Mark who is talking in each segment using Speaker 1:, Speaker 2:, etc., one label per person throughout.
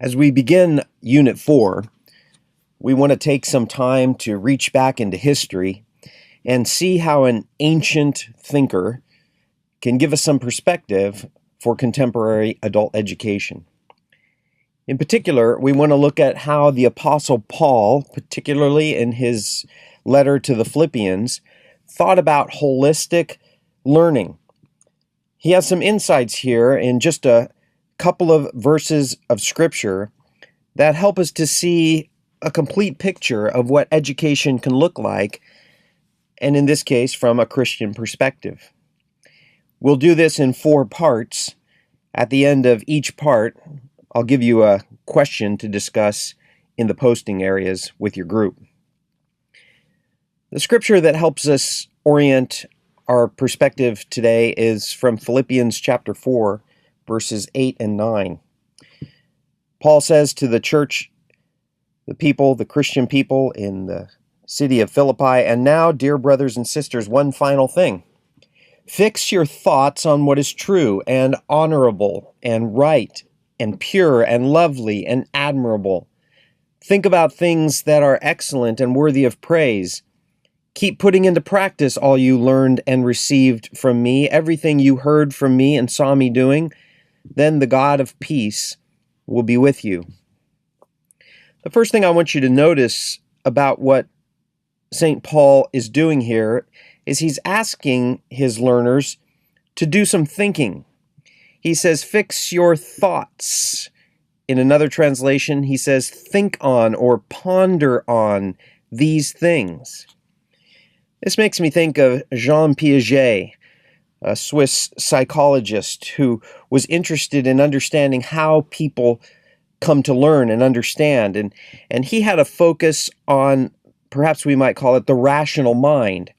Speaker 1: As we begin Unit 4, we want to take some time to reach back into history and see how an ancient thinker can give us some perspective for contemporary adult education. In particular, we want to look at how the Apostle Paul, particularly in his letter to the Philippians, thought about holistic learning. He has some insights here in just a couple of verses of Scripture that help us to see a complete picture of what education can look like, and in this case, from a Christian perspective. We'll do this in 4 parts. At the end of each part, I'll give you a question to discuss in the posting areas with your group. The scripture that helps us orient our perspective today is from Philippians chapter 4, verses 8 and 9. Paul says to the church, the Christian people in the city of Philippi, "And now, dear brothers and sisters, one final thing. Fix your thoughts on what is true and honorable and right and pure and lovely and admirable. Think about things that are excellent and worthy of praise. Keep putting into practice all you learned and received from me, everything you heard from me and saw me doing. Then the God of peace will be with you." The first thing I want you to notice about what St. Paul is doing here is he's asking his learners to do some thinking. He says, fix your thoughts. In another translation, he says, think on or ponder on these things. This makes me think of Jean Piaget, a Swiss psychologist who was interested in understanding how people come to learn and understand. And he had a focus on, perhaps we might call it, the rational mind.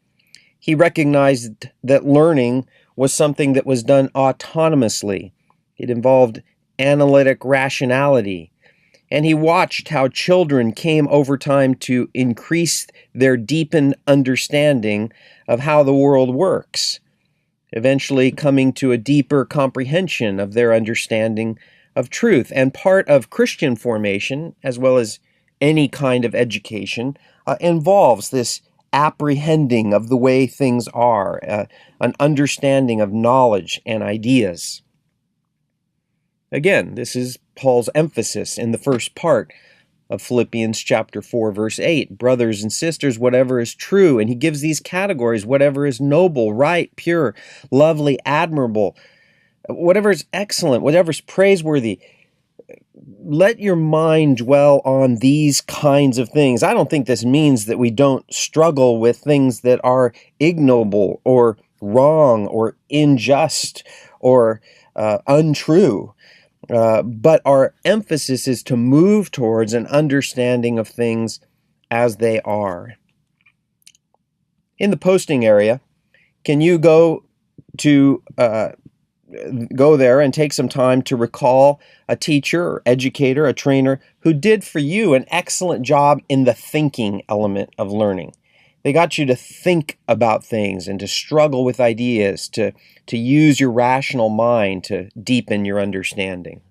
Speaker 1: He recognized that learning was something that was done autonomously. It involved analytic rationality. And he watched how children came over time to increase their deepened understanding of how the world works, eventually coming to a deeper comprehension of their understanding of truth. And part of Christian formation, as well as any kind of education, involves this apprehending of the way things are, an understanding of knowledge and ideas. Again, this is Paul's emphasis in the first part of Philippians chapter 4, verse 8. Brothers and sisters, whatever is true, and he gives these categories: whatever is noble, right, pure, lovely, admirable, whatever is excellent, whatever is praiseworthy. Let your mind dwell on these kinds of things. I don't think this means that we don't struggle with things that are ignoble or wrong or unjust or untrue. But our emphasis is to move towards an understanding of things as they are. In the posting area, can you go there and take some time to recall a teacher or educator, a trainer who did for you an excellent job in the thinking element of learning? They got you to think about things and to struggle with ideas, to use your rational mind to deepen your understanding.